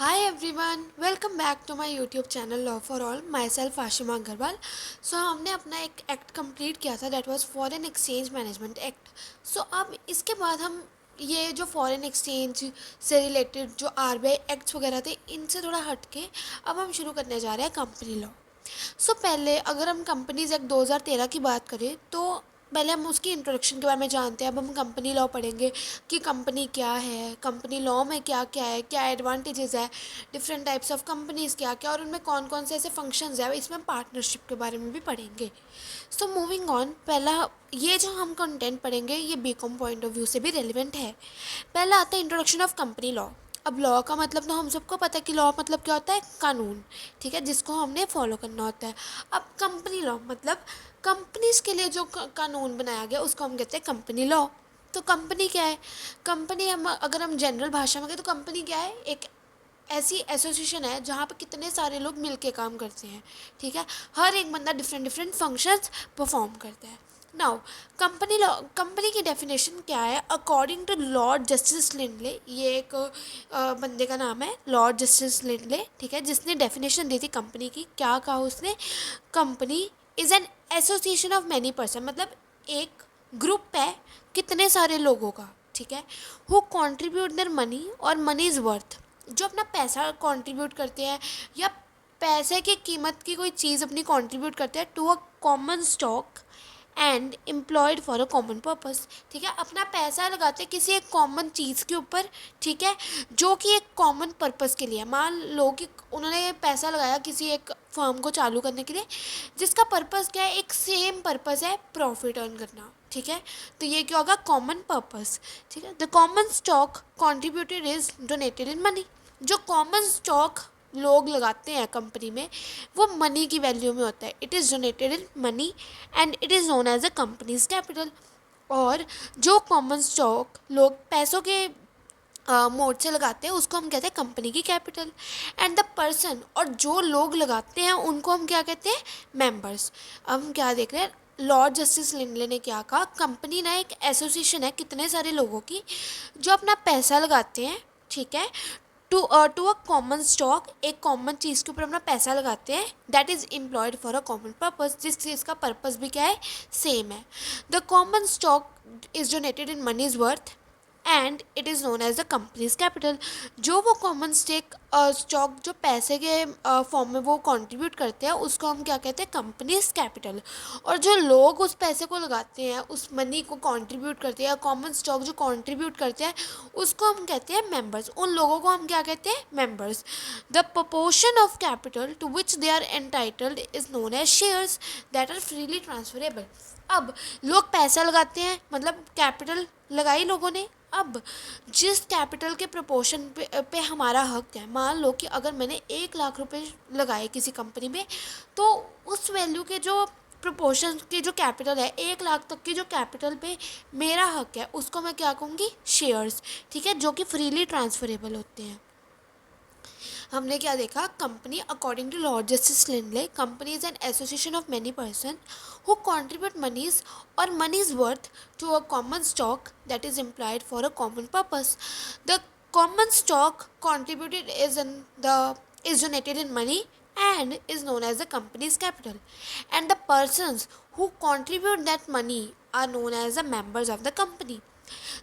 Hi everyone, welcome back to my YouTube channel Law for All. Myself Ashima Agarwal. हमने अपना एक act complete किया था, that was foreign exchange management act. अब इसके बाद हम ये जो फॉरेन एक्सचेंज से रिलेटेड जो आरबीआई एक्ट्स वगैरह थे, इनसे थोड़ा हट के अब हम शुरू करने जा रहे हैं कंपनी लॉ. पहले अगर हम कंपनीज एक्ट 2013 की बात करें तो पहले हम उसकी इंट्रोडक्शन के बारे में जानते हैं. अब हम कंपनी लॉ पढ़ेंगे कि कंपनी क्या है, कंपनी लॉ में क्या क्या है, क्या एडवांटेजेस है, डिफरेंट टाइप्स ऑफ कंपनीज क्या क्या, और उनमें कौन कौन से ऐसे फंक्शंस है. इसमें पार्टनरशिप के बारे में भी पढ़ेंगे. मूविंग ऑन, पहला ये जो हम कंटेंट पढ़ेंगे ये बीकॉम पॉइंट ऑफ व्यू से भी रेलिवेंट है. पहला आता है इंट्रोडक्शन ऑफ कंपनी लॉ. अब लॉ का मतलब तो हम सबको पता है कि लॉ मतलब क्या होता है, कानून. ठीक है, जिसको हमने फॉलो करना होता है. अब कंपनी लॉ मतलब कंपनीज के लिए जो कानून बनाया गया उसको हम कहते हैं कंपनी लॉ. तो कंपनी क्या है? कंपनी हम अगर हम जनरल भाषा में कहें तो कंपनी क्या है, एक ऐसी एसोसिएशन है जहाँ पे कितने सारे लोग मिलके काम करते हैं. ठीक है, हर एक बंदा डिफरेंट डिफरेंट फंक्शंस परफॉर्म करता है. नाउ कंपनी लॉ, कंपनी की डेफिनेशन क्या है according to Lord justice Lindley. ये एक बंदे का नाम है लॉर्ड जस्टिस लिंडले. ठीक है, जिसने डेफिनेशन दी थी कंपनी की. क्या कहा उसने? Company is an association of many person, मतलब एक ग्रुप है कितने सारे लोगों का. ठीक है, हु कॉन्ट्रीब्यूट देयर मनी और मनी इज़ वर्थ, जो अपना पैसा कंट्रीब्यूट करते हैं या पैसे की कीमत की कोई चीज़ अपनी कंट्रीब्यूट करते हैं to a common stock and employed for a common purpose. ठीक है, अपना पैसा लगाते हैं किसी एक कॉमन चीज़ के ऊपर. ठीक है, जो कि एक कॉमन पर्पस के लिए. मान लो कि उन्होंने पैसा लगाया किसी एक फर्म को चालू करने के लिए, जिसका पर्पस क्या है, एक सेम पर्पस है, प्रॉफिट अर्न करना. ठीक है, तो ये क्या होगा, कॉमन पर्पस. ठीक है, the common stock contributed is donated in money. जो कॉमन स्टॉक लोग लगाते हैं कंपनी में वो मनी की वैल्यू में होता है. It is donated in money and it is known as a company's capital. और जो कॉमन स्टॉक लोग पैसों के मोड से लगाते हैं उसको हम कहते हैं कंपनी की कैपिटल. एंड द पर्सन, और जो लोग लगाते हैं उनको हम क्या कहते हैं, मेंबर्स. अब हम क्या देख रहे हैं, लॉर्ड जस्टिस लिंडले ने क्या कहा, कंपनी ना एक एसोसिएशन है कितने सारे लोगों की जो अपना पैसा लगाते हैं. ठीक है, टू अ कॉमन स्टॉक, एक कॉमन चीज़ के ऊपर अपना पैसा लगाते हैं, that is employed for a common purpose, जिस चीज़ का पर्पस भी क्या है, सेम है. The common stock is donated in money is worth and it is known as the company's capital. जो वो कॉमन स्टॉक जो पैसे के फॉर्म में वो कंट्रीब्यूट करते हैं उसको हम क्या कहते हैं, कंपनीज कैपिटल. और जो लोग उस पैसे को लगाते हैं, उस मनी को कंट्रीब्यूट करते हैं, या कॉमन स्टॉक जो कंट्रीब्यूट करते हैं उसको हम कहते हैं मेंबर्स. उन लोगों को हम क्या कहते हैं, members. The proportion of capital to which they are entitled is known as shares that are freely transferable. अब लोग पैसा लगाते हैं, मतलब कैपिटल लगाई लोगों ने. अब जिस कैपिटल के प्रोपोर्शन पे हमारा हक है, मान लो कि अगर मैंने 1 लाख रुपए लगाए किसी कंपनी में, तो उस वैल्यू के जो प्रोपोर्शन की जो कैपिटल है, 1 लाख तक की जो कैपिटल पे मेरा हक है उसको मैं क्या कहूँगी, शेयर्स. ठीक है, जो कि फ्रीली ट्रांसफरेबल होते हैं. हमने क्या देखा, company according to Lord justice Lindley, company is an association of many person who contribute monies और money is worth to a common stock that is employed for a common purpose. The common stock contributed is donated in money and is known as the company's capital, and the persons who contribute that money are known as the members of the company.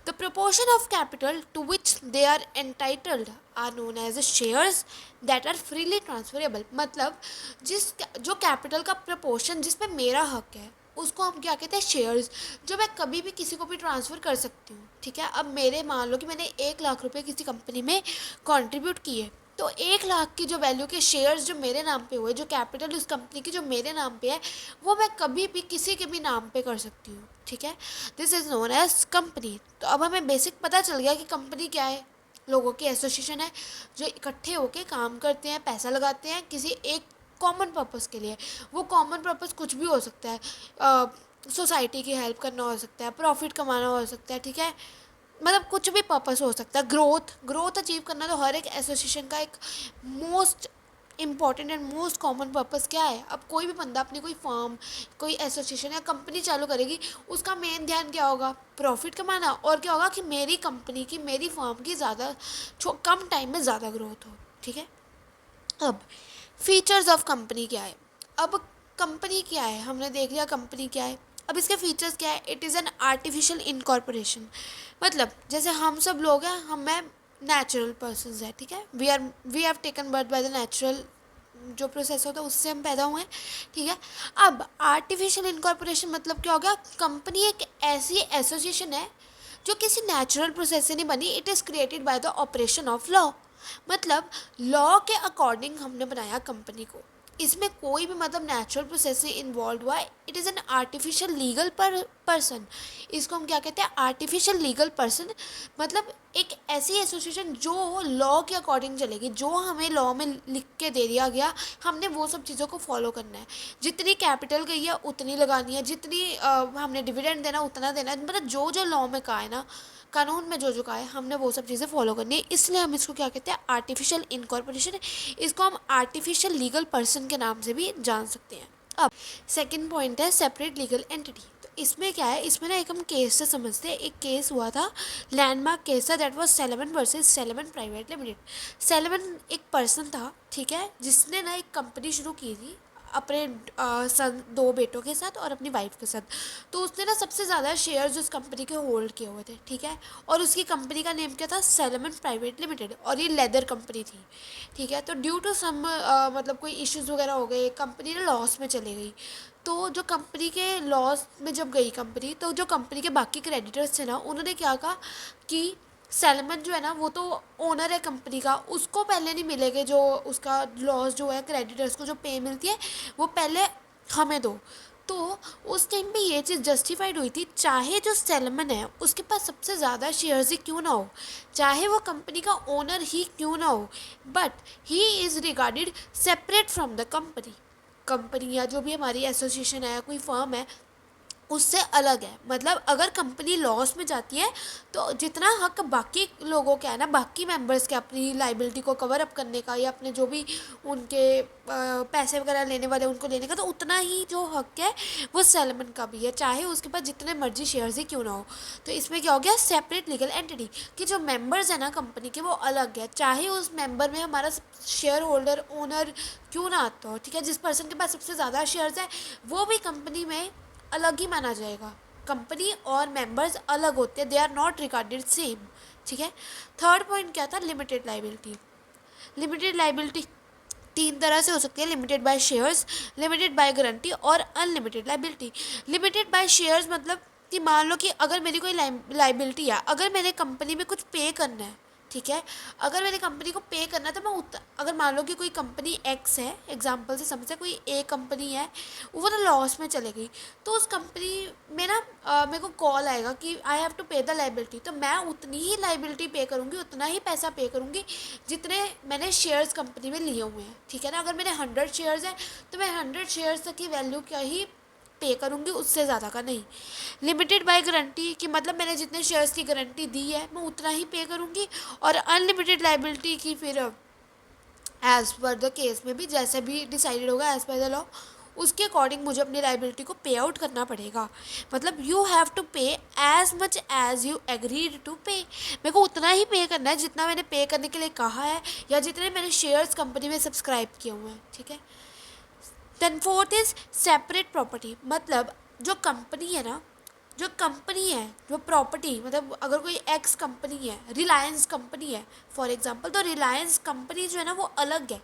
The proportion of capital to which they are entitled are known as the shares that are freely transferable. मतलब जिस जो capital का proportion जिस पे मेरा हक है उसको हम क्या कहते हैं, शेयर्स, जो मैं कभी भी किसी को भी ट्रांसफ़र कर सकती हूँ. ठीक है, अब मेरे मान लो कि मैंने 1 लाख रुपए किसी कंपनी में कंट्रीब्यूट किए, तो 1 लाख की जो वैल्यू के शेयर्स जो मेरे नाम पे हुए, जो कैपिटल उस कंपनी की जो मेरे नाम पे है, वो मैं कभी भी किसी के भी नाम पे कर सकती हूँ. ठीक है, this is known as company. तो अब हमें बेसिक पता चल गया कि कंपनी क्या है. लोगों की एसोसिएशन है जो इकट्ठे होकर काम करते हैं, पैसा लगाते हैं किसी एक कॉमन पर्पस के लिए. वो कॉमन पर्पस कुछ भी हो सकता है, सोसाइटी की हेल्प करना हो सकता है, प्रॉफिट कमाना हो सकता है. ठीक है, मतलब कुछ भी पर्पस हो सकता है. ग्रोथ ग्रोथ अचीव करना तो हर एक एसोसिएशन का एक most important and most common purpose क्या है. अब कोई भी बंदा अपनी कोई फर्म, कोई एसोसिएशन या कंपनी चालू करेगी, उसका मेन ध्यान क्या होगा, प्रॉफिट कमाना, और क्या होगा कि मेरी कंपनी की, मेरी फर्म की ज़्यादा कम टाइम में ज़्यादा ग्रोथ हो. ठीक है। अब फीचर्स ऑफ कंपनी क्या है। अब कंपनी क्या है, हमने देख लिया कंपनी क्या है। अब इसके फीचर्स क्या है। It is an artificial incorporation, मतलब जैसे हम सब लोग हैं, हम में नेचुरल पर्सन है, ठीक है। We have taken birth by the natural जो प्रोसेस होता है उससे हम पैदा हुए हैं, ठीक है। अब आर्टिफिशियल इनकॉर्पोरेशन मतलब क्या हो गया। कंपनी एक ऐसी एसोसिएशन है जो किसी नेचुरल प्रोसेस से नहीं बनी। It is created by the operation of law, मतलब लॉ के अकॉर्डिंग हमने बनाया कंपनी को। इसमें कोई भी मतलब नेचुरल प्रोसेस से इन्वॉल्व हुआ है। It is an artificial legal person. इसको हम क्या कहते हैं, आर्टिफिशियल लीगल पर्सन, मतलब एक ऐसी एसोसिएशन जो लॉ के अकॉर्डिंग चलेगी, जो हमें लॉ में लिख के दे दिया गया, हमने वो सब चीज़ों को फॉलो करना है। जितनी कैपिटल गई है उतनी लगानी है, जितनी हमने डिविडेंड देना उतना देना है, मतलब जो जो लॉ में कहा है ना, कानून में जो जो कहा है, हमने वो सब चीज़ें फॉलो करनी है। इसलिए हम इसको क्या कहते हैं, आर्टिफिशियल इनकॉर्पोरेशन। इसको हम आर्टिफिशियल लीगल पर्सन के नाम से भी जान सकते हैं। अब सेकंड पॉइंट है सेपरेट लीगल एंटिटी। तो इसमें क्या है, इसमें ना एक हम केस से समझते हैं। एक केस हुआ था, लैंडमार्क केस था, that was Salomon versus Salomon private limited. Salomon एक पर्सन था, ठीक है, जिसने ना एक कंपनी शुरू की थी अपने सन 2 बेटों के साथ और अपनी वाइफ के साथ। तो उसने ना सबसे ज़्यादा शेयर्स उस कंपनी के होल्ड किए हुए थे, ठीक है। और उसकी कंपनी का नेम क्या था, सेलेमन प्राइवेट लिमिटेड, और ये लेदर कंपनी थी, ठीक है। तो ड्यू टू सम मतलब कोई इश्यूज़ वगैरह हो गए, कंपनी ना लॉस में चली गई। तो जो कंपनी के लॉस में जब गई कंपनी, तो जो कंपनी के बाकी क्रेडिटर्स थे ना, उन्होंने क्या कहा कि सेलमन जो है ना, वो तो ओनर है कंपनी का, उसको पहले नहीं मिलेगा जो उसका लॉस जो है, क्रेडिटर्स को जो पे मिलती है वो पहले हमें दो। तो उस टाइम पे ये चीज़ जस्टिफाइड हुई थी, चाहे जो सेलमन है उसके पास सबसे ज़्यादा शेयर्स ही क्यों ना हो, चाहे वो कंपनी का ओनर ही क्यों ना हो, but he is regarded separate from the company. Company या जो भी हमारी एसोसिएशन है, कोई फर्म है, उससे अलग है। मतलब अगर कंपनी लॉस में जाती है तो जितना हक बाकी लोगों का है ना, बाकी मेंबर्स के अपनी लाइबिलिटी को कवर अप करने का, या अपने जो भी उनके पैसे वगैरह लेने वाले उनको लेने का, तो उतना ही जो हक है वो सेलमन का भी है, चाहे उसके पास जितने मर्जी शेयर्स ही क्यों ना हो। तो इसमें क्या हो गया, सेपरेट लीगल एंटिटी, कि जो मेंबर्स है ना कंपनी के वो अलग है, चाहे उस मेंबर में हमारा शेयर होल्डर ओनर क्यों ना आता हो, ठीक है। जिस पर्सन के पास सबसे ज़्यादा शेयर्स है वो भी कंपनी में अलग ही माना जाएगा। कंपनी और मेंबर्स अलग होते हैं, they are not regarded same, ठीक है। थर्ड पॉइंट क्या था, लिमिटेड लाइबिलिटी। लिमिटेड लाइबिलिटी 3 तरह से हो सकती है, limited by shares, limited by guarantee और unlimited liability. Limited by shares मतलब कि मान लो कि अगर मेरी कोई लाइबिलिटी है, अगर मैंने कंपनी में कुछ पे करना है, ठीक है, अगर मैंने कंपनी को पे करना तो मैं अगर मान लो कि कोई कंपनी एक्स है, एग्जांपल से समझे कोई ए कंपनी है, वो ना लॉस में चले गई, तो उस कंपनी में ना मेरे को कॉल आएगा कि आई हैव टू पे द लाइबिलिटी, तो मैं उतनी ही लाइबिलिटी पे करूँगी, उतना ही पैसा पे करूँगी जितने मैंने शेयर्स कंपनी में लिए हुए हैं, ठीक है ना। अगर मेरे 100 शेयर्स हैं तो मैं 100 शेयर्स की वैल्यू क्या ही पे करूँगी, उससे ज़्यादा का नहीं। लिमिटेड बाय गारंटी कि मतलब मैंने जितने शेयर्स की गारंटी दी है मैं उतना ही पे करूँगी। और अनलिमिटेड लाइबिलिटी की फिर एज़ पर द केस में भी जैसे भी डिसाइडेड होगा एज़ पर द लॉ, उसके अकॉर्डिंग मुझे अपनी लाइबिलिटी को पे आउट करना पड़ेगा। मतलब you have to pay as much as you agreed to pay, मेरे को उतना ही पे करना है जितना मैंने पे करने के लिए कहा है, या जितने मैंने शेयर्स कंपनी में सब्सक्राइब किए हुए हैं, ठीक है। Then fourth is separate property, मतलब जो कंपनी है ना, जो कंपनी है, जो प्रॉपर्टी, मतलब अगर कोई एक्स कंपनी है, रिलायंस कंपनी है फॉर एग्जांपल, तो रिलायंस कंपनी जो है ना वो अलग है,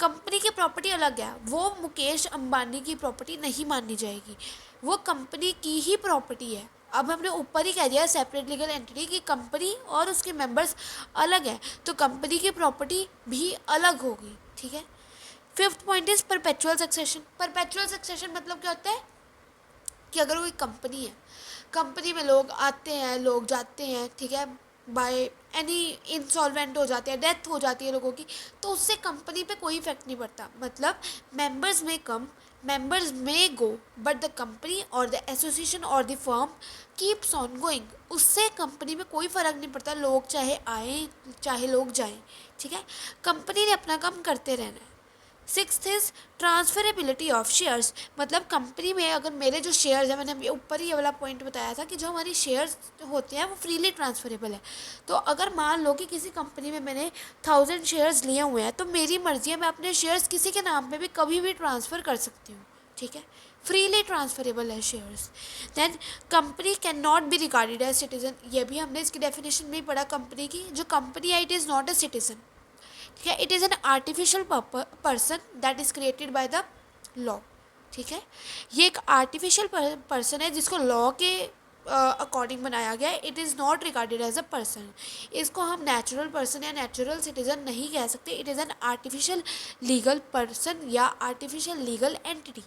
कंपनी की प्रॉपर्टी अलग है, वो मुकेश अंबानी की प्रॉपर्टी नहीं मानी जाएगी, वो कंपनी की ही प्रॉपर्टी है। अब हमने ऊपर ही कह दिया सेपरेट लीगल एंटिटी की कंपनी और उसके मेंबर्स अलग है, तो कंपनी की प्रॉपर्टी भी अलग होगी, ठीक है। Fifth point is perpetual succession. Perpetual succession मतलब क्या होता है कि अगर कोई कंपनी है, कंपनी में लोग आते हैं लोग जाते हैं, ठीक है, बाय एनी इंसॉल्वेंट हो जाते हैं, डेथ हो जाती है लोगों की, तो उससे कंपनी पे कोई इफेक्ट नहीं पड़ता। मतलब मेंबर्स में कम, मेंबर्स में गो, बट द कंपनी और द एसोसिएशन और the firm keeps on going, उससे कंपनी में कोई फ़र्क नहीं पड़ता, लोग चाहे आए चाहे लोग जाएं, ठीक है। कंपनी ने अपना काम करते रहना है। Sixth is transferability of shares, मतलब कंपनी में अगर मेरे जो शेयर्स हैं, मैंने अभी ऊपर ही ये वाला पॉइंट बताया था कि जो हमारी शेयर्स होते हैं वो फ्रीली ट्रांसफरेबल है। तो अगर मान लो कि किसी कंपनी में मैंने 1000 शेयर्स लिए हुए हैं, तो मेरी मर्जी है, मैं अपने शेयर्स किसी के नाम पे भी कभी भी ट्रांसफ़र कर सकती हूँ, ठीक है, फ्रीली ट्रांसफरेबल है shares. Then company can not be regarded as citizen, ये भी हमने इसकी डेफिनेशन में ही पढ़ा कंपनी की, जो कंपनी है it is not a citizen, ठीक है, it is an artificial person that is created by the law, ठीक है, ये एक आर्टिफिशियल पर्सन है जिसको लॉ के अकॉर्डिंग बनाया गया है। It is not regarded as a person, इसको हम नेचुरल पर्सन या नेचुरल सिटीजन नहीं कह सकते, it is an artificial legal person या artificial legal entity.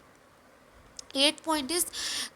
8th point is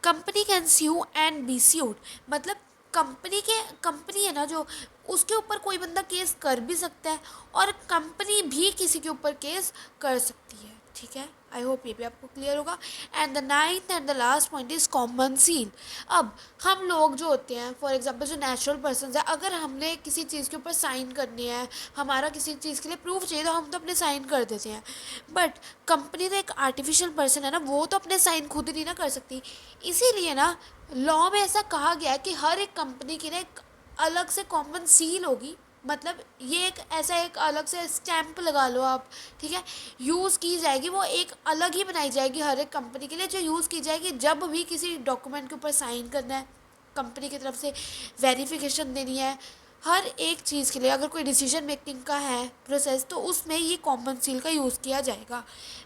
company can sue and be sued, मतलब कंपनी है ना जो, उसके ऊपर कोई बंदा केस कर भी सकता है और कंपनी भी किसी के ऊपर केस कर सकती है, ठीक है। आई होप ये भी आपको क्लियर होगा। And the 9th and the last point is common seal. अब हम लोग जो होते हैं, फॉर एग्जांपल जो नेचुरल पर्सन है, अगर हमने किसी चीज़ के ऊपर साइन करनी है, हमारा किसी चीज़ के लिए प्रूफ चाहिए, तो हम तो अपने साइन कर देते हैं, बट कंपनी तो एक आर्टिफिशियल पर्सन है ना, वो तो अपने साइन खुद नहीं ना कर सकती। इसीलिए ना लॉ में ऐसा कहा गया है कि हर एक कंपनी की ना एक अलग से कॉमन सील होगी, मतलब ये एक ऐसा एक अलग से स्टैंप लगा लो आप, ठीक है, यूज़ की जाएगी, वो एक अलग ही बनाई जाएगी हर एक कंपनी के लिए, जो यूज़ की जाएगी जब भी किसी डॉक्यूमेंट के ऊपर साइन करना है, कंपनी की तरफ से वेरिफिकेशन देनी है, हर एक चीज़ के लिए अगर कोई डिसीजन मेकिंग का है प्रोसेस, तो उसमें ये कॉमन सील का यूज़ किया जाएगा।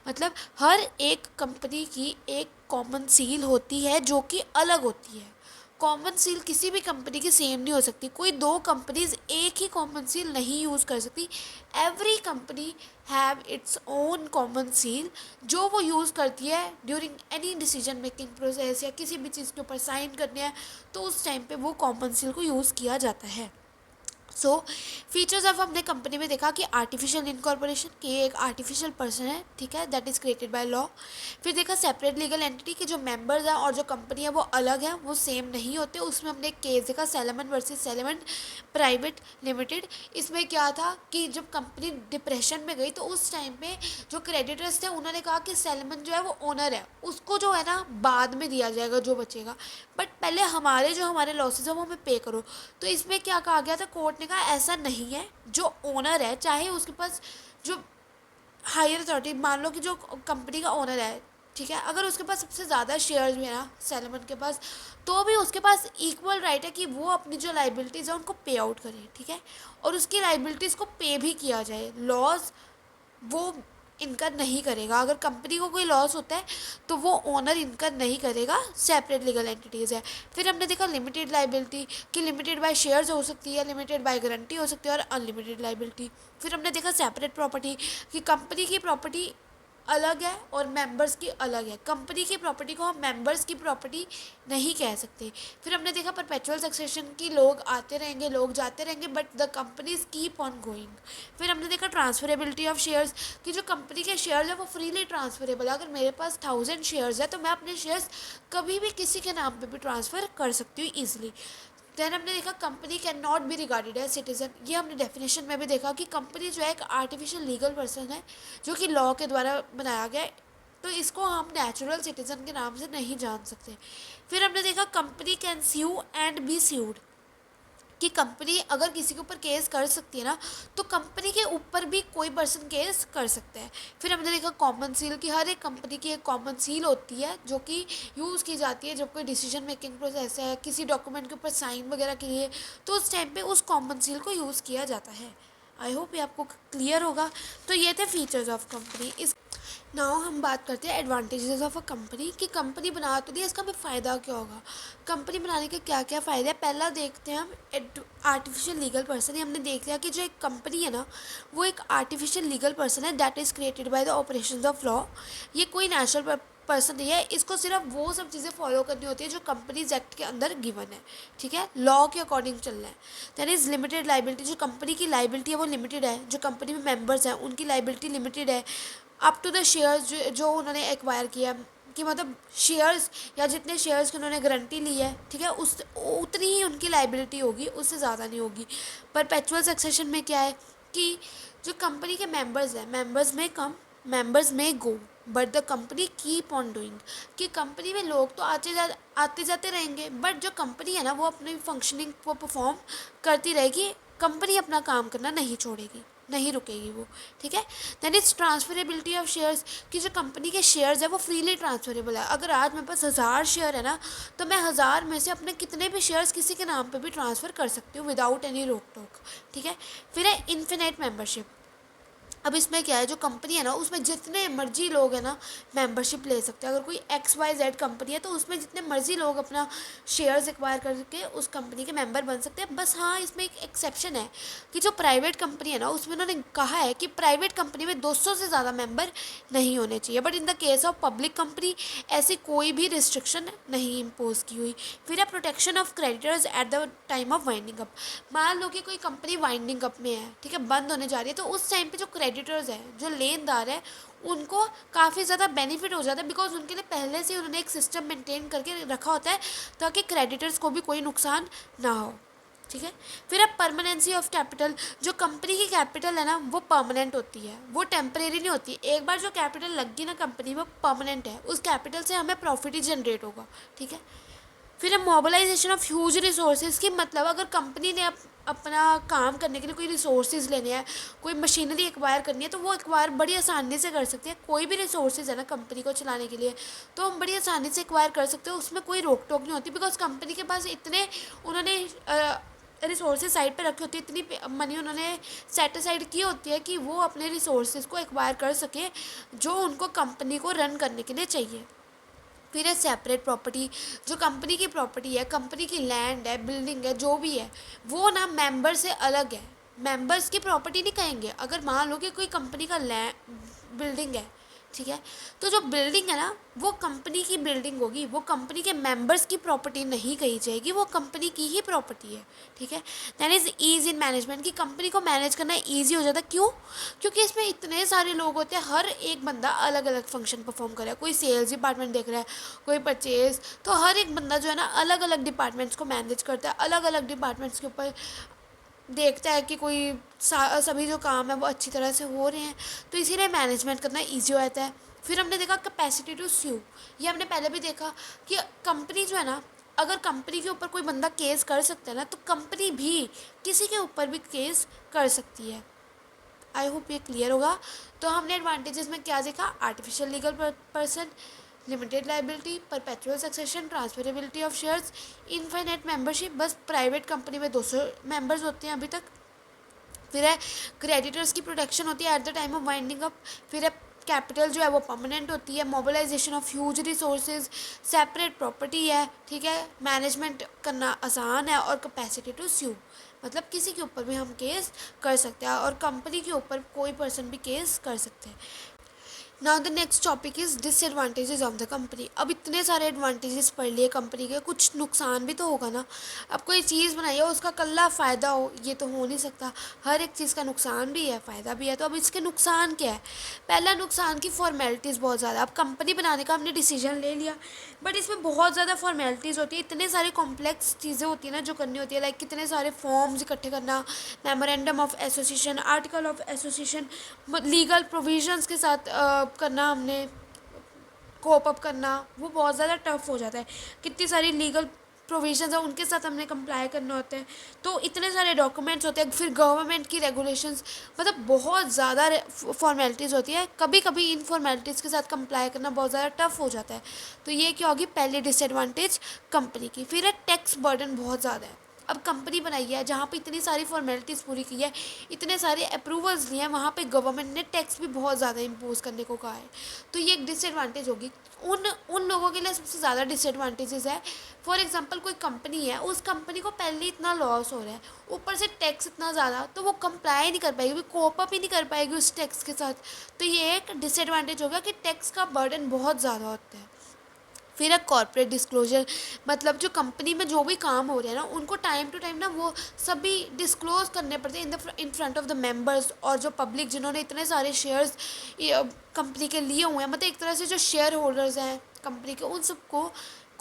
मतलब हर एक कंपनी की एक कॉमन सील होती है जो कि अलग होती है। कॉमन सील किसी भी कंपनी की सेम नहीं हो सकती, कोई दो कंपनीज एक ही कॉमन सील नहीं यूज़ कर सकती। Every company have its own common seal जो वो यूज़ करती है during any decision making process, या किसी भी चीज़ के ऊपर साइन करने हैं तो उस टाइम पे वो कॉमन सील को यूज़ किया जाता है। सो फीचर्स ऑफ हमने कंपनी में देखा कि आर्टिफिशियल इनकॉर्पोरेशन, कि ये एक आर्टिफिशियल पर्सन है, ठीक है, that is created by law. फिर देखा सेपरेट लीगल एंटिटी, कि जो मेंबर्स हैं और जो कंपनी है वो अलग है, वो सेम नहीं होते। उसमें हमने एक केस देखा salmon versus salmon private limited. इसमें क्या था कि जब कंपनी डिप्रेशन में गई तो उस टाइम पे जो क्रेडिटर्स थे उन्होंने कहा कि सैलमन जो है वो ओनर है, उसको जो है ना बाद में दिया जाएगा जो बचेगा, बट पहले हमारे लॉसेज है वो हमें पे करो। तो इसमें क्या कहा गया था, कोर्ट ने कहा ऐसा नहीं है, जो ओनर है चाहे उसके पास जो हायर अथॉरिटी, मान लो कि जो कंपनी का ओनर है, ठीक है, अगर उसके पास सबसे ज़्यादा शेयर्स भी है ना सैलमन के पास, तो भी उसके पास इक्वल राइट है कि वो अपनी जो लाइबिलिटीज़ है उनको पे आउट करे, ठीक है, और उसकी लाइबिलिटीज़ को पे भी किया जाए। लॉस वो इनकर नहीं करेगा, अगर कंपनी को कोई लॉस होता है तो वो ओनर इनकर नहीं करेगा, सेपरेट लीगल एंटिटीज़ है। फिर हमने देखा लिमिटेड लाइबिलिटी, कि लिमिटेड बाय शेयर्स हो सकती है, लिमिटेड बाय गारंटी हो सकती है, और अनलिमिटेड लाइबिलिटी। फिर हमने देखा सेपरेट प्रॉपर्टी, कि कंपनी की प्रॉपर्टी अलग है और मेंबर्स की अलग है, कंपनी की प्रॉपर्टी को हम मेंबर्स की प्रॉपर्टी नहीं कह सकते। फिर हमने देखा परपेचुअल सक्सेशन की, लोग आते रहेंगे लोग जाते रहेंगे but the companies keep on going. फिर हमने देखा ट्रांसफरेबिलिटी ऑफ शेयर्स, कि जो कंपनी के शेयर्स है वो फ्रीली ट्रांसफरेबल है। अगर मेरे पास 1000 शेयर्स है तो मैं अपने शेयर्स कभी भी किसी के नाम पे भी ट्रांसफ़र कर सकती हूँ ईजिली। देन हमने देखा company can not be regarded as citizen, ये हमने डेफिनेशन में भी देखा कि कंपनी जो है एक आर्टिफिशियल लीगल पर्सन है जो कि लॉ के द्वारा बनाया गया है, तो इसको हम नेचुरल सिटीजन के नाम से नहीं जान सकते। फिर हमने देखा company can sue and be sued, कि कंपनी अगर किसी के ऊपर केस कर सकती है ना, तो कंपनी के ऊपर भी कोई पर्सन केस कर सकता है। फिर हमने देखा कॉमन सील, कि हर एक कंपनी की एक कॉमन सील होती है जो कि यूज़ की जाती है जब कोई डिसीजन मेकिंग प्रोसेस है, किसी डॉक्यूमेंट के ऊपर साइन वगैरह के लिए, तो उस टाइम पे उस कॉमन सील को यूज़ किया जाता है। आई होप ये आपको क्लियर होगा। तो ये थे फीचर्स ऑफ कंपनी। इस नाउ हम बात करते हैं एडवांटेजेस ऑफ अ कंपनी, कि कंपनी बना तो दी, इसका हमें फ़ायदा क्या होगा, कंपनी बनाने के क्या क्या फ़ायदे हैं। पहला देखते हैं हम आर्टिफिशियल लीगल पर्सन। हमने देख लिया कि जो एक कंपनी है ना वो एक आर्टिफिशियल लीगल पर्सन है that is created by the operations of law. ये कोई नेचुरल पर्सन नहीं है, इसको सिर्फ वो सब चीज़ें फॉलो करनी होती है जो कंपनीज एक्ट के अंदर गिवन है, ठीक है, लॉ के अकॉर्डिंग चलना है। दैट इज़ लिमिटेड लाइबिलिटी, जो कंपनी की लाइबिलिटी है वो लिमिटेड है, जो कंपनी में मेंबर्स हैं उनकी लाइबिलिटी लिमिटेड है अप टू द शेयर्स जो उन्होंने एक्वायर किया, कि मतलब शेयर्स या जितने शेयर्स की उन्होंने गारंटी ली है, ठीक है, उस उतनी ही उनकी लाइबिलिटी होगी, उससे ज़्यादा नहीं होगी। परपेचुअल सक्सेशन में क्या है कि जो कंपनी के मेंबर्स हैं, मेंबर्स में कम मेंबर्स में go but the company keep on doing, कि कंपनी में लोग तो आते जाते रहेंगे, बट जो कंपनी है ना वो अपनी फंक्शनिंग को परफॉर्म करती रहेगी, कंपनी अपना काम करना नहीं छोड़ेगी, नहीं रुकेगी वो, ठीक है। Then it's transferability of shares, कि जो कंपनी के शेयर्स है वो फ्रीली ट्रांसफरेबल है। अगर आज मेरे पास 1,000 शेयर है ना, तो मैं 1,000 में से अपने कितने भी शेयर्स किसी के नाम पे भी ट्रांसफ़र कर सकती हूँ विदाउट एनी रोक टोक, ठीक है। फिर है इन्फिनेट मेंबरशिप। अब इसमें क्या है, जो कंपनी है ना उसमें जितने मर्जी लोग हैं ना मेंबरशिप ले सकते हैं। अगर कोई XYZ कंपनी है तो उसमें जितने मर्जी लोग अपना शेयर्स एक्वायर करके उस कंपनी के मेंबर बन सकते हैं। बस हाँ, इसमें एक एक्सेप्शन है कि जो प्राइवेट कंपनी है ना उसमें उन्होंने कहा है कि प्राइवेट कंपनी में 200 से ज़्यादा मेंबर नहीं होने चाहिए, but in the case of public company ऐसी कोई भी रिस्ट्रिक्शन नहीं इम्पोज की हुई। फिर है protection of creditors eight the time of winding up. मान लो कि कोई कंपनी वाइंडिंग अप में है, ठीक है, बंद होने जा रही है, तो उस टाइम पे जो क्रेडिटर्स है, जो लेनदार है, उनको काफ़ी ज़्यादा बेनिफिट हो जाता है, बिकॉज उनके लिए पहले से उन्होंने एक सिस्टम मेंटेन करके रखा होता है ताकि क्रेडिटर्स को भी कोई नुकसान ना हो, ठीक है। फिर अब परमानेंसी ऑफ कैपिटल, जो कंपनी की कैपिटल है ना वो परमानेंट होती है, वो टेम्परेरी नहीं होती। एक बार जो कैपिटल लग गई ना कंपनी में, परमानेंट है, उस कैपिटल से हमें प्रॉफिट ही जनरेट होगा, ठीक है। फिर है मोबिलाइजेशन ऑफ ह्यूज रिसोर्सेज, की मतलब अगर कंपनी ने अपना काम करने के लिए कोई रिसोर्सेज लेने हैं, कोई मशीनरी एक्वायर करनी है, तो वो एक्वायर बड़ी आसानी से कर सकते हैं। कोई भी रिसोर्सेज है ना कंपनी को चलाने के लिए, तो हम बड़ी आसानी से एक्वायर कर सकते हैं, उसमें कोई रोक टोक नहीं होती, बिकॉज कंपनी के पास इतने उन्होंने रिसोर्सेज साइड पे रखी होती है, इतनी मनी उन्होंने सेट असाइड की होती है कि वो अपने रिसोर्सेज को एक्वायर कर सके जो उनको कंपनी को रन करने के लिए चाहिए। फिर है सेपरेट प्रॉपर्टी, जो कंपनी की प्रॉपर्टी है, कंपनी की लैंड है, बिल्डिंग है, जो भी है, वो ना मेंबर से अलग है। मेंबर्स की प्रॉपर्टी नहीं कहेंगे। अगर मान लो कि कोई कंपनी का लैंड बिल्डिंग है, ठीक है, तो जो बिल्डिंग है ना वो कंपनी की बिल्डिंग होगी, वो कंपनी के मेंबर्स की प्रॉपर्टी नहीं कही जाएगी, वो कंपनी की ही प्रॉपर्टी है, ठीक है। That is ease in management, की कंपनी को मैनेज करना ईजी हो जाता है। क्यों? क्योंकि इसमें इतने सारे लोग होते हैं, हर एक बंदा अलग अलग फंक्शन परफॉर्म कर रहा है। कोई सेल्स डिपार्टमेंट देख रहा है, कोई परचेज, तो हर एक बंदा जो है ना अलग अलग डिपार्टमेंट्स को मैनेज करता है, अलग अलग डिपार्टमेंट्स के ऊपर देखता है कि कोई सभी जो काम है वो अच्छी तरह से हो रहे हैं, तो इसीलिए मैनेजमेंट करना ईजी हो जाता है। फिर हमने देखा कैपेसिटी टू स्यू, ये हमने पहले भी देखा कि कंपनी जो है ना, अगर कंपनी के ऊपर कोई बंदा केस कर सकता है ना, तो कंपनी भी किसी के ऊपर भी केस कर सकती है। आई होप ये क्लियर होगा। तो हमने एडवांटेजेस में क्या देखा, artificial legal person, limited liability, perpetual succession, transferability of shares, infinite membership, बस प्राइवेट कंपनी में 200 मेंबर्स होते हैं अभी तक। फिर है क्रेडिटर्स की प्रोटेक्शन होती है at the time of winding up. फिर है कैपिटल जो है वो परमानेंट होती है, mobilisation of huge resources, separate property है, ठीक है, मैनेजमेंट करना आसान है, और कैपेसिटी टू स्यू, मतलब किसी के ऊपर भी हम केस कर सकते हैं, और कंपनी के ऊपर कोई पर्सन भी केस कर सकते हैं। Now the next topic is disadvantages of the company. अब इतने सारे एडवांटेजेस पढ़ लिए कंपनी के, कुछ नुकसान भी तो होगा ना। अब कोई चीज़ बनाई है उसका कल्ला फ़ायदा हो, ये तो हो नहीं सकता। हर एक चीज़ का नुकसान भी है, फ़ायदा भी है। तो अब इसके नुकसान क्या है? पहला नुकसान की फॉर्मेलिटीज़ बहुत ज़्यादा। अब कंपनी बनाने का हमने डिसीजन ले लिया, बट इसमें बहुत ज़्यादा फॉर्मेलिटीज़ होती है, इतने सारे कॉम्प्लेक्स चीज़ें होती है ना जो करनी होती है, लाइक कितने सारे फॉर्म्स इकट्ठे करना, memorandum of association, article of association, legal provisions के साथ करना, हमने कोप अप करना, वो बहुत ज़्यादा टफ हो जाता है। कितनी सारी लीगल प्रोविजंस है उनके साथ हमने कंप्लाई करना होता है, तो इतने सारे डॉक्यूमेंट्स होते हैं। फिर गवर्नमेंट की रेगुलेशंस, मतलब बहुत ज़्यादा फॉर्मेलिटीज़ होती है। कभी कभी इन फॉर्मेलिटीज़ के साथ कंप्लाई करना बहुत ज़्यादा टफ हो जाता है। तो ये क्या होगी, पहली डिसएडवांटेज कंपनी की। फिर है टैक्स बर्डन बहुत ज़्यादा है। अब कंपनी बनाई है जहाँ पे इतनी सारी फॉर्मेलिटीज़ पूरी की है, इतने सारे अप्रूवल्स लिए हैं, वहाँ पे गवर्नमेंट ने टैक्स भी बहुत ज़्यादा इम्पोज करने को कहा है, तो ये एक डिसएडवांटेज होगी। उन उन लोगों के लिए सबसे ज़्यादा डिसएडवांटेजेस है। फॉर एग्जांपल कोई कंपनी है, उस कंपनी को पहले इतना लॉस हो रहा है, ऊपर से टैक्स इतना ज़्यादा, तो वो कंप्लाई नहीं कर पाएगी, कोप अप ही नहीं कर पाएगी उस टैक्स के साथ। तो ये एक डिसएडवांटेज होगा कि टैक्स का बर्डन बहुत ज़्यादा होता है। फिर है कॉर्पोरेट डिस्क्लोजर, मतलब जो कंपनी में जो भी काम हो रहे हैं ना उनको टाइम टू टाइम ना वो सभी डिस्क्लोज करने पड़ते हैं in front of the members, और जो पब्लिक जिन्होंने इतने सारे शेयर्स कंपनी के लिए हुए हैं, मतलब एक तरह से जो शेयर होल्डर्स हैं कंपनी के, उन सबको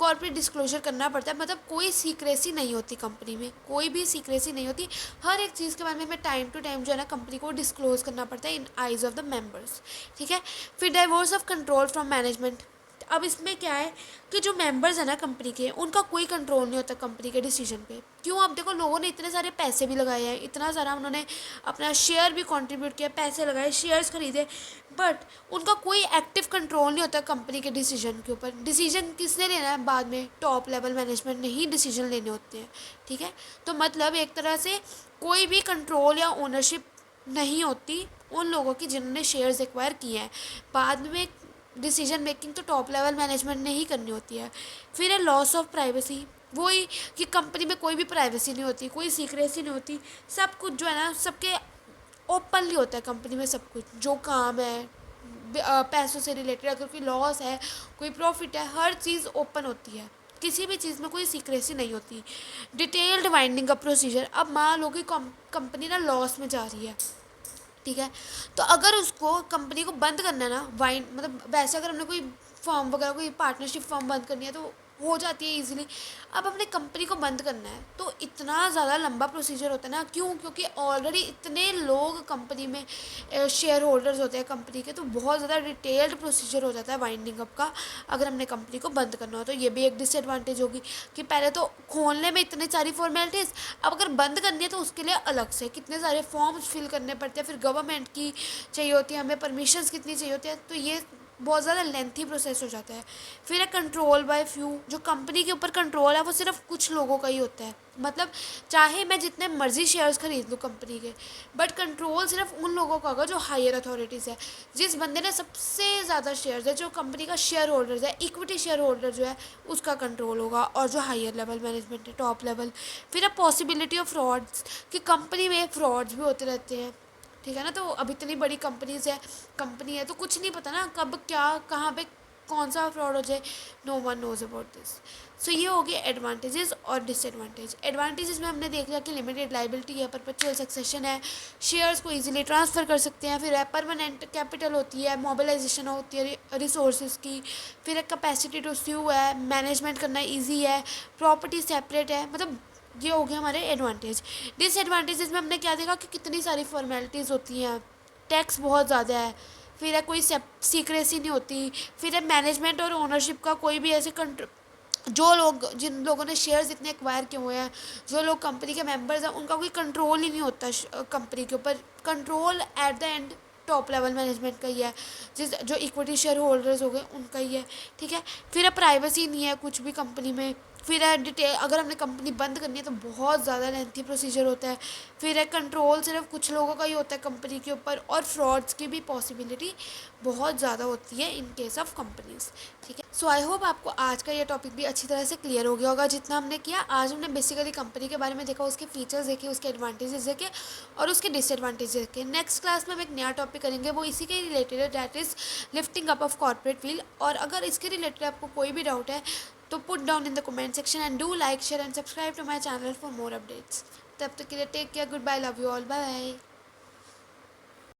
कॉर्पोरेट डिस्क्लोजर करना पड़ता है, मतलब कोई सीक्रेसी नहीं होती कंपनी में, कोई भी सीक्रेसी नहीं होती। हर एक चीज़ के बारे में हमें टाइम टू टाइम जो है ना कंपनी को डिस्क्लोज करना पड़ता है इन आइज़ ऑफ द मेंबर्स, ठीक है। फिर divorce of control from management. अब इसमें क्या है कि जो मेंबर्स हैं ना कंपनी के, उनका कोई कंट्रोल नहीं होता कंपनी के डिसीजन पे। क्यों? अब देखो, लोगों ने इतने सारे पैसे भी लगाए हैं, इतना सारा उन्होंने अपना शेयर भी कंट्रीब्यूट किया, पैसे लगाए, शेयर्स खरीदे, बट उनका कोई एक्टिव कंट्रोल नहीं होता कंपनी के डिसीजन के ऊपर। डिसीजन किसने लेना है बाद में? टॉप लेवल मैनेजमेंट ने ही डिसीजन लेने होते हैं, ठीक है। तो मतलब एक तरह से कोई भी कंट्रोल या ओनरशिप नहीं होती उन लोगों की जिन्होंने शेयर्स एक्वायर किए हैं। बाद में डिसीजन मेकिंग तो टॉप लेवल मैनेजमेंट ने ही करनी होती है। फिर है लॉस ऑफ प्राइवेसी। वही कि कंपनी में कोई भी प्राइवेसी नहीं होती, कोई सीक्रेसी नहीं होती, सब कुछ जो है ना सबके ओपनली होता है कंपनी में। सब कुछ जो काम है पैसों से रिलेटेड, अगर कोई लॉस है, कोई प्रॉफिट है, हर चीज़ ओपन होती है, किसी भी चीज़ में कोई सीक्रेसी नहीं होती। डिटेल्ड वाइंडिंग का प्रोसीजर। अब मान लो कि कंपनी ना लॉस में जा रही है, ठीक है, तो अगर उसको कंपनी को बंद करना है ना, वाइंड मतलब वैसे अगर हमने कोई फॉर्म वगैरह कोई पार्टनरशिप फॉर्म बंद करनी है तो हो जाती है इजीली। अब अपने कंपनी को बंद करना है तो इतना ज़्यादा लंबा प्रोसीजर होता है ना। क्यों? क्योंकि ऑलरेडी इतने लोग कंपनी में शेयर होल्डर्स होते हैं कंपनी के, तो बहुत ज़्यादा डिटेल्ड प्रोसीजर हो जाता है वाइंडिंग अप का अगर हमने कंपनी को बंद करना हो। तो ये भी एक डिसएडवांटेज होगी कि पहले तो खोलने में इतनी सारी फॉर्मेलिटीज़, अब अगर बंद करनी है तो उसके लिए अलग से कितने सारे फॉर्म्स फिल करने पड़ते हैं, फिर गवर्नमेंट की चाहिए होती है, हमें परमिशंस कितनी चाहिए होती है, तो ये बहुत ज़्यादा लेंथी प्रोसेस हो जाता है। फिर है कंट्रोल बाय फ्यू। जो कंपनी के ऊपर कंट्रोल है वो सिर्फ कुछ लोगों का ही होता है। मतलब चाहे मैं जितने मर्जी शेयर्स खरीद लूँ कंपनी के, बट कंट्रोल सिर्फ उन लोगों का होगा जो हायर अथॉरिटीज़ है। जिस बंदे ने सबसे ज़्यादा शेयर्स है, जो कंपनी का शेयर होल्डर्स है, इक्विटी शेयर होल्डर जो है, उसका कंट्रोल होगा, और जो हायर लेवल मैनेजमेंट है, टॉप लेवल। फिर है पॉसिबिलिटी ऑफ फ्रॉड्स, कि कंपनी में फ्रॉड्स भी होते रहते हैं, ठीक है ना। तो अब इतनी बड़ी कंपनी है तो कुछ नहीं पता ना कब क्या कहाँ पे कौन सा फ्रॉड हो जाए। No one knows about this. So ये हो गया एडवांटेजेस और डिसएडवांटेज। एडवांटेजेस में हमने देख लिया कि लिमिटेड लाइबिलिटी है, परपेचुअल सक्सेशन है, शेयर्स को इजीली ट्रांसफ़र कर सकते हैं, फिर है परमानेंट कैपिटल होती है, मोबिलाइजेशन होती है रिसोर्सेज की, फिर है कैपेसिटी टू स्यू है, मैनेजमेंट करना ईजी है, प्रॉपर्टी सेपरेट है। मतलब ये हो गया हमारे एडवांटेज। डिसएडवांटेजेस में हमने क्या देखा कि कितनी सारी फॉर्मेलिटीज़ होती हैं, टैक्स बहुत ज़्यादा है, फिर है कोई सीक्रेसी नहीं होती, फिर है मैनेजमेंट और ओनरशिप का कोई भी ऐसे जो लोग जिन लोगों ने शेयर्स इतने एक्वायर किए हुए हैं, जो लोग कंपनी के मेंबर्स हैं, उनका कोई कंट्रोल ही नहीं होता कंपनी के ऊपर। Control at the end top level management का ही है, जो इक्विटी शेयर होल्डर्स हो गए उनका ही है, ठीक है। फिर है प्राइवेसी नहीं है कुछ भी कंपनी में। फिर है डिटेल, अगर हमने कंपनी बंद करनी है तो बहुत ज़्यादा लेंथी प्रोसीजर होता है। फिर है कंट्रोल सिर्फ कुछ लोगों का ही होता है कंपनी के ऊपर, और फ्रॉड्स की भी पॉसिबिलिटी बहुत ज़्यादा होती है इन केस ऑफ कंपनीज, ठीक है। सो आई होप आपको आज का ये टॉपिक भी अच्छी तरह से क्लियर हो गया होगा जितना हमने किया। आज हमने बेसिकली कंपनी के बारे में देखा, उसके फीचर्स देखे, उसके एडवांटेजेस देखे और उसके डिसएडवांटेजेस देखे। नेक्स्ट क्लास में हम एक नया टॉपिक करेंगे, वो इसी के रिलेटेड है, that is lifting up of corporate wheel. और अगर इसके रिलेटेड आपको कोई भी डाउट है तो put down in the comment section and do like share and subscribe to my channel for more updates. तब तक के लिए take care, goodbye, love you all, bye bye.